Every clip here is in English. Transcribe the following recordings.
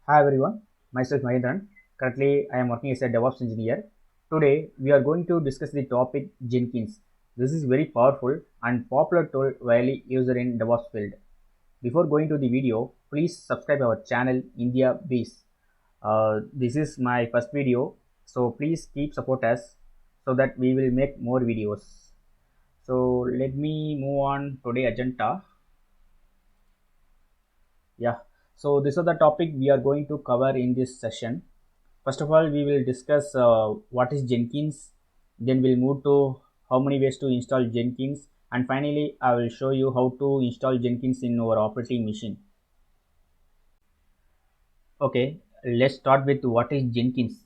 Hi everyone, myself Mahindran. Currently, I am working as a DevOps engineer. Today, we are going to discuss the topic Jenkins. This is very powerful and popular tool widely used in DevOps field. Before going to the video, please subscribe our channel India Bees. This is my first video, so please keep support us so that we will make more videos. So let me move on today agenda. Yeah, so this is the topic we are going to cover in this session. First of all, we will discuss what is Jenkins, then we'll move to how many ways to install Jenkins, and finally, I will show you how to install Jenkins in our operating machine. Okay, let's start with what is Jenkins.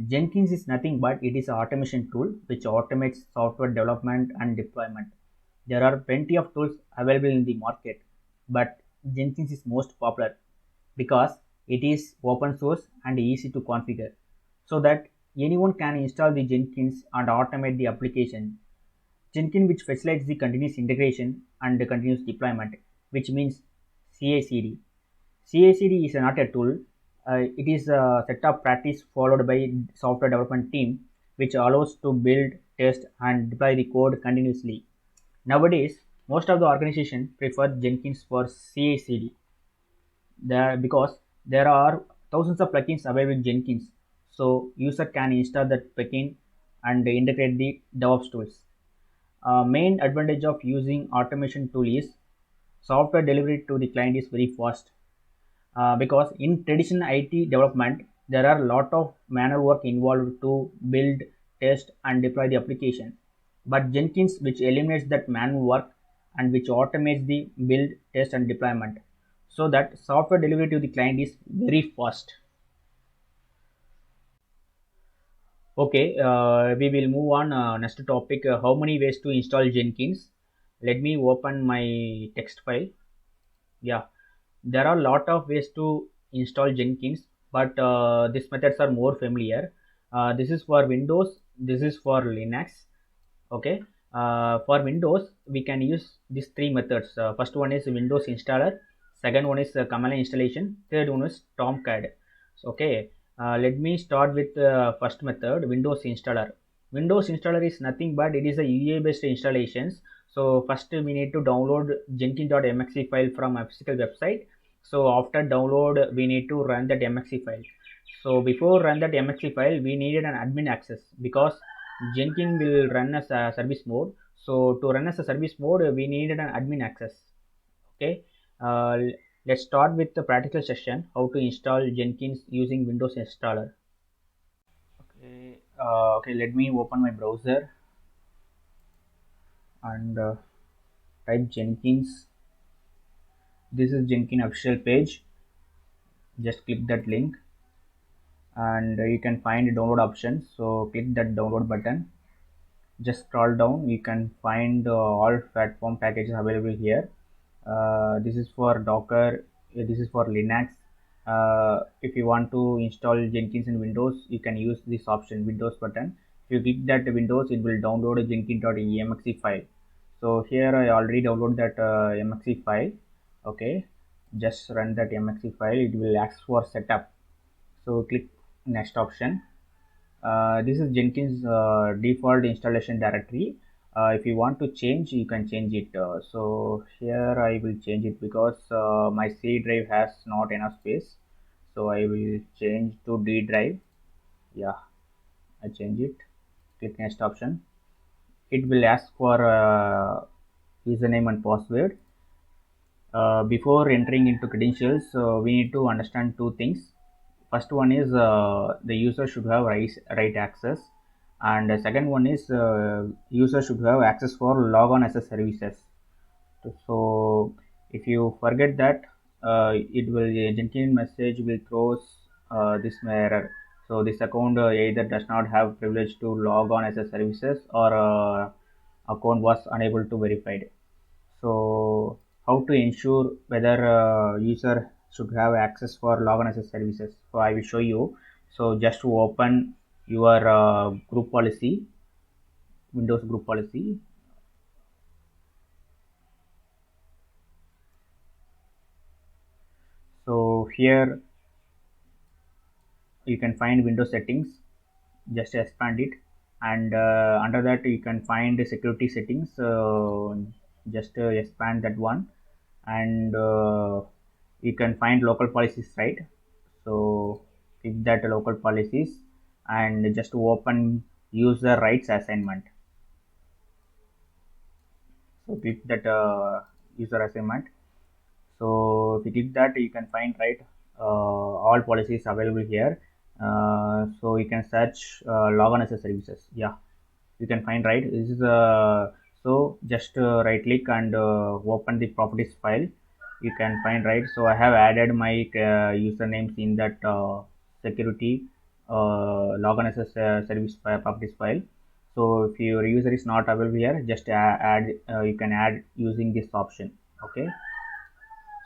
Jenkins is nothing but it is an automation tool which automates software development and deployment. There are plenty of tools available in the market, but Jenkins is most popular because it is open source and easy to configure so that anyone can install the Jenkins and automate the application. Jenkins which facilitates the continuous integration and the continuous deployment, which means CI/CD. CI/CD is not a tool. It is a set of practice followed by software development team, which allows to build, test, and deploy the code continuously. Nowadays, most of the organization prefer Jenkins for CI/CD because there are thousands of plugins available in Jenkins, so user can install that plugin and integrate the DevOps tools. Main advantage of using automation tool is software delivery to the client is very fast because in traditional IT development, there are a lot of manual work involved to build, test, and deploy the application. But Jenkins, which eliminates that manual work and which automates the build, test, and deployment, so that software delivery to the client is very fast. Okay, we will move on next topic. How many ways to install Jenkins? Let me open my text file. Yeah, there are a lot of ways to install Jenkins, but these methods are more familiar. This is for Windows, this is for Linux. Okay, for Windows, we can use these three methods. First one is Windows installer, second one is command line installation, third one is Tomcat. So, okay, let me start with the first method, Windows installer. Windows installer is nothing but it is a UA based installations. So first we need to download jenkins.mxe file from a physical website. So after download, we need to run that mxe file. So before run that mxe file, we needed an admin access because Jenkins will run as a service mode. So to run as a service mode, we needed an admin access. Okay. Uh, let's start with the practical session how to install Jenkins using Windows installer. Okay. Okay. Let me open my browser and type Jenkins. This is Jenkins official page. Just click that link and you can find download options. So click that download button. Just scroll down, you can find all platform packages available here. This is for Docker, this is for Linux. If you want to install Jenkins in Windows, you can use this option, Windows button. If you click that Windows, it will download a jenkins.exe file. So here I already download that exe file. Okay, just run that exe file. It will ask for setup. So click next option. This is Jenkins default installation directory. If you want to change, you can change it. So here I will change it because my C drive has not enough space. So I will change to D drive. Yeah, I change it. Click next option. It will ask for username and password. Before entering into credentials, we need to understand two things. First one is the user should have right access, and the second one is user should have access for logon as a services. So if you forget that, it will Jenkins message will throw this error. So this account either does not have privilege to log on as a services or account was unable to verified. So how to ensure whether user should have access for logon as a services? So I will show you. So just to open your group policy, Windows group policy. So here you can find Windows settings, just expand it, and under that you can find the security settings, just expand that one, and you can find local policies, right? So click that local policies and just open user rights assignment. So click that user assignment. So if you click that, you can find, right, all policies available here. So you can search login as a services. Yeah, you can find, right. This is so just right click and open the properties file. You can find, right. So I have added my usernames in that security login as a service file, properties file. So if your user is not available here, just add, you can add using this option. Okay,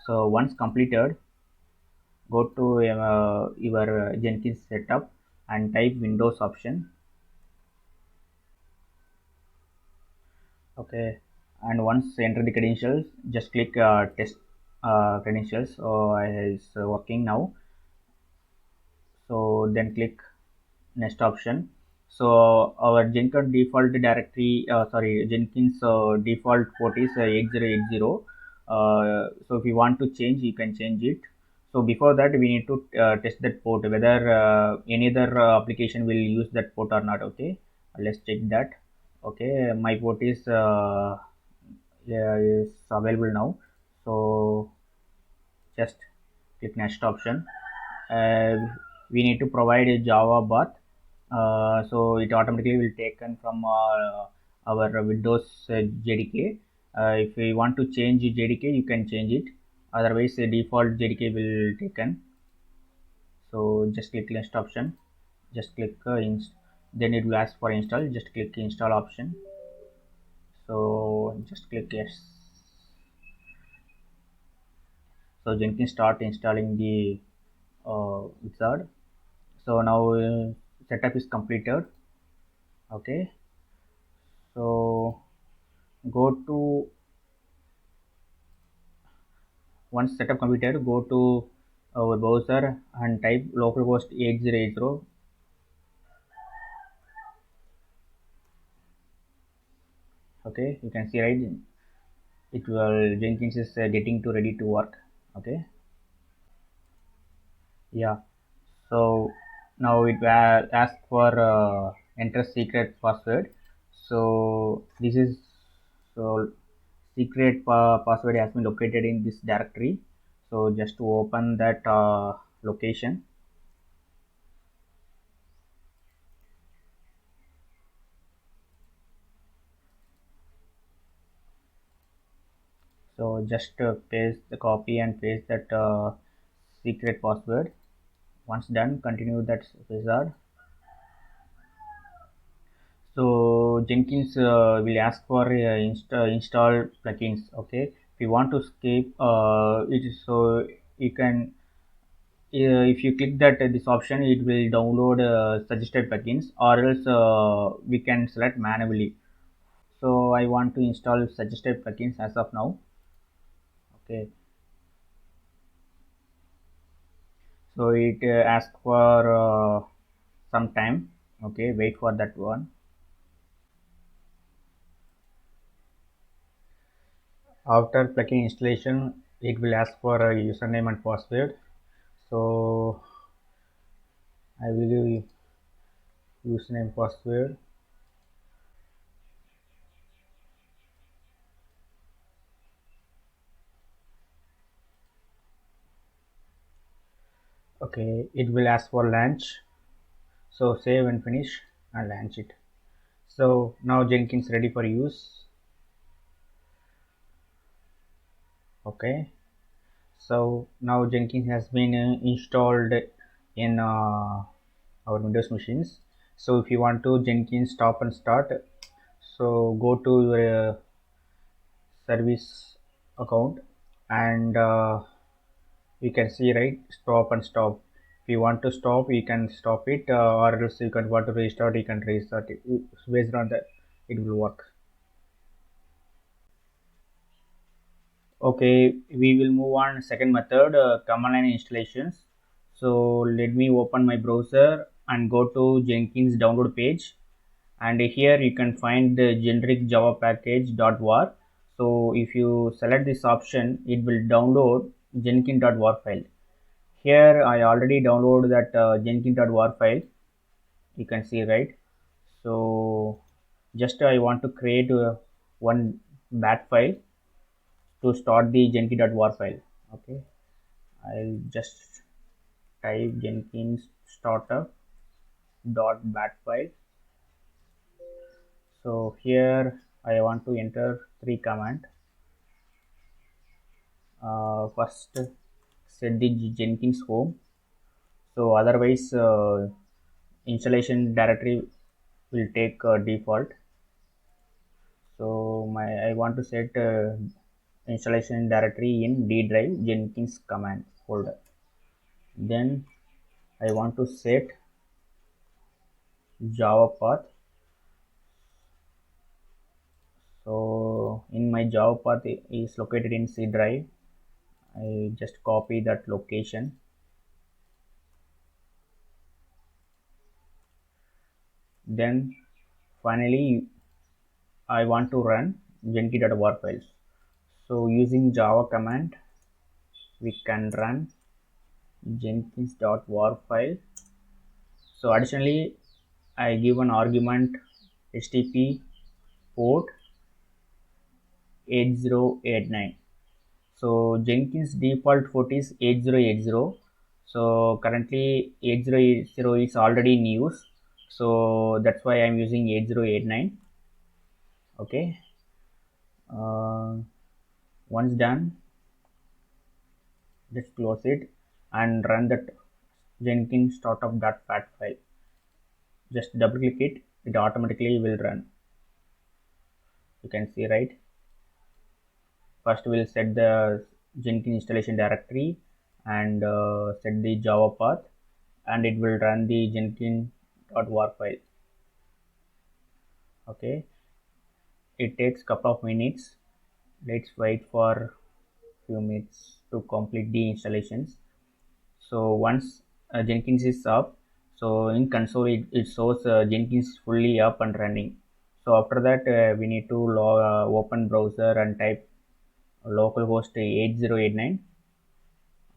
so once completed, go to your Jenkins setup and type Windows option. Okay, and once enter the credentials, just click test credentials. So it's working now. So then click next option. So our Jenkins default directory, sorry, Jenkins default port is 8080. So if you want to change, you can change it. So before that, we need to test that port, whether any other application will use that port or not. Okay, let's check that. Okay, my port is yeah, is available now. So just click next option. uh, we need to provide a Java path, so it automatically will taken from our Windows JDK. If we want to change JDK, you can change it. Otherwise, the default JDK will taken. So just click next option. Just click then it will ask for install. Just click install option. So just click yes. So Jenkins start installing the wizard. So now setup is completed. Okay, so go to, once setup completed, go to our browser and type localhost 8080. Okay, you can see, right, it will Jenkins is getting to ready to work. Okay, yeah. So now it will ask for enter secret password. So this is, so secret password has been located in this directory. So just to open that location. So just paste the copy and paste that secret password. Once done, continue that wizard. So Jenkins will ask for install plugins. Okay, if you want to skip it, so you can, if you click that this option, it will download suggested plugins, or else we can select manually. So I want to install suggested plugins as of now. Okay, so it asks for some time. Okay, wait for that one. After plugin installation, it will ask for a username and password. So I will give username password. Okay, it will ask for launch. So save and finish and launch it. So now Jenkins ready for use. Okay, so now Jenkins has been installed in our Windows machines. So if you want to Jenkins stop and start, so go to your service account, and you can see, right, stop and stop. If you want to stop, you can stop it, or else you can want to restart, you can restart it. Based on that, it will work. Okay, we will move on second method, command line installations. So let me open my browser and go to Jenkins download page, and here you can find the generic java package.war. So if you select this option, it will download jenkins.war file. Here I already downloaded that jenkins.war file, you can see, right? So just I want to create one bat file to start the jenkins.war file. Okay, I'll just type jenkins startup dot bat file. So here I want to enter three command. First, set the Jenkins home. So otherwise, installation directory will take default. So I want to set installation directory in D drive Jenkins command folder. Then I want to set Java path. So in my Java path is located in C drive. I just copy that location. Then finally I want to run jenkins.war files. So using Java command, we can run jenkins.war file. So additionally, I give an argument HTTP port 8089. So Jenkins default port is 8080. So currently 8080 is already in use. So that's why I'm using 8089. Okay. Once done, just close it and run that Jenkins startup.bat file. Just double click it, it automatically will run. You can see, right? First we'll set the Jenkins installation directory and set the Java path, and it will run the jenkins.war file. Okay, it takes couple of minutes. Let's wait for few minutes to complete the installations. So once Jenkins is up, so in console it shows Jenkins fully up and running. So after that we need to open browser and type localhost 8089.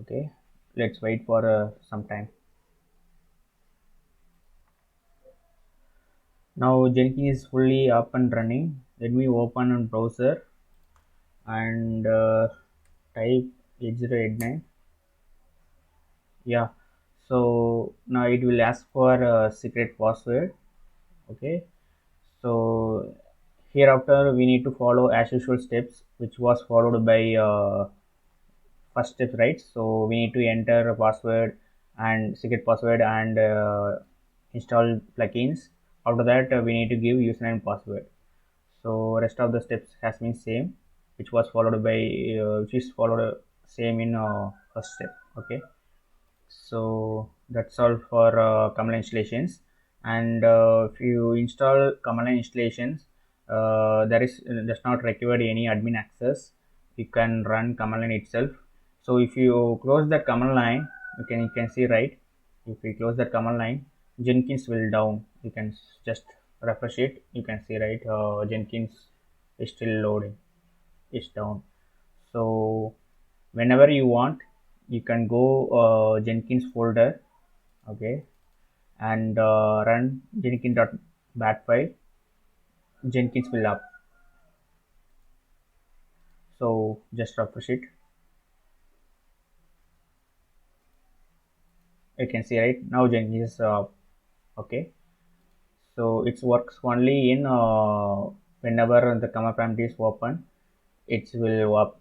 Okay, let's wait for some time. Now Jenkins is fully up and running. Let me open a browser and type 8089. Yeah, so now it will ask for a secret password. Okay, so hereafter we need to follow as usual steps which was followed by first step, right? So we need to enter a password and secret password and install plugins. After that we need to give username and password. So rest of the steps has been same, which was followed by which is followed same in first step. Okay, so that's all for command installations. And if you install command installations, there is does not require any admin access. You can run command line itself. So if you close that command line, you can see, right? If we close that command line, Jenkins will down. You can just refresh it. You can see, right? Jenkins is still loading. It's down. So whenever you want, you can go Jenkins folder. Okay, and run jenkins.bat file. Jenkins will up. So just refresh it. You can see, right now Jenkins is up. Okay, so it works only in whenever the command prompt is open, it will up.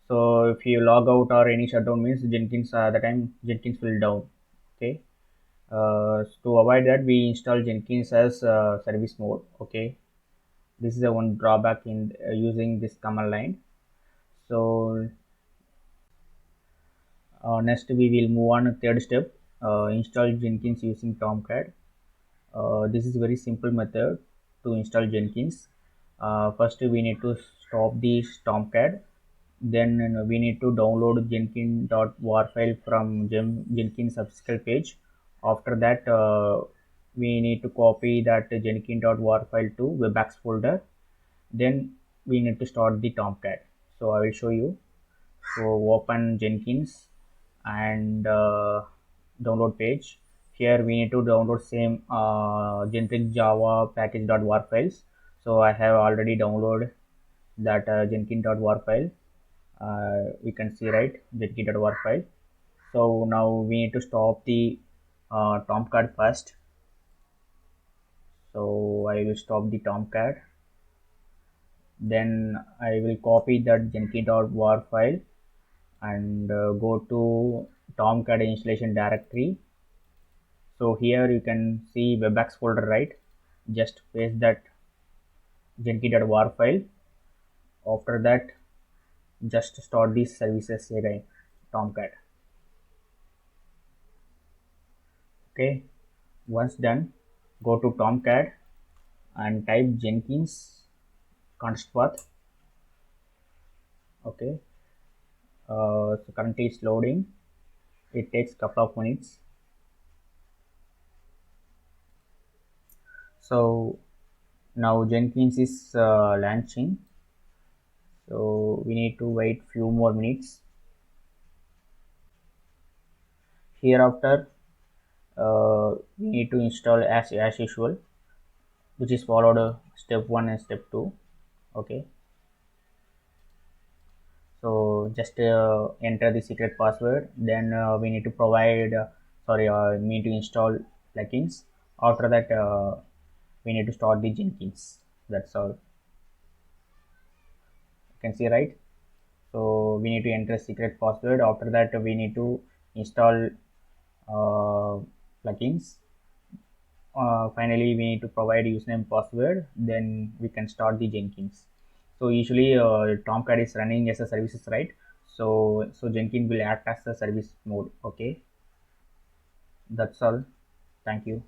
So if you log out or any shutdown means Jenkins the time Jenkins will down. Okay, to avoid that we install Jenkins as service mode. Okay, this is the one drawback in using this command line. So next we will move on to third step, install Jenkins using Tomcat. This is very simple method to install Jenkins. First we need to stop the Tomcat. Then we need to download jenkins.war file from Jenkins official page. After that, we need to copy that jenkins.war file to webax folder. Then we need to start the Tomcat. So I will show you. So open Jenkins and download page. Here we need to download same generic Java package.war files. So I have already downloaded that jenkins.war file. We can see, right, jenkins.war file. So now we need to stop the Tomcat first. So I will stop the Tomcat. Then I will copy that jenkins.war file and go to Tomcat installation directory. So here you can see webax folder, right? Just paste that jenkins.war file. After that, just start these services again, Tomcat. Okay, once done, go to Tomcat and type Jenkins const path. Okay, so currently it's loading. It takes couple of minutes. So now Jenkins is launching. So we need to wait few more minutes. Hereafter, we need to install as usual, which is followed step 1 and step 2. Okay, so just enter the secret password. Then we need to provide we need to install plugins. After that, we need to start the Jenkins. That's all. You can see, right? So we need to enter secret password. After that, we need to install plugins. Finally, we need to provide username password. Then we can start the Jenkins. So usually Tomcat is running as a services, right? So Jenkins will act as a service mode. Okay, that's all. Thank you.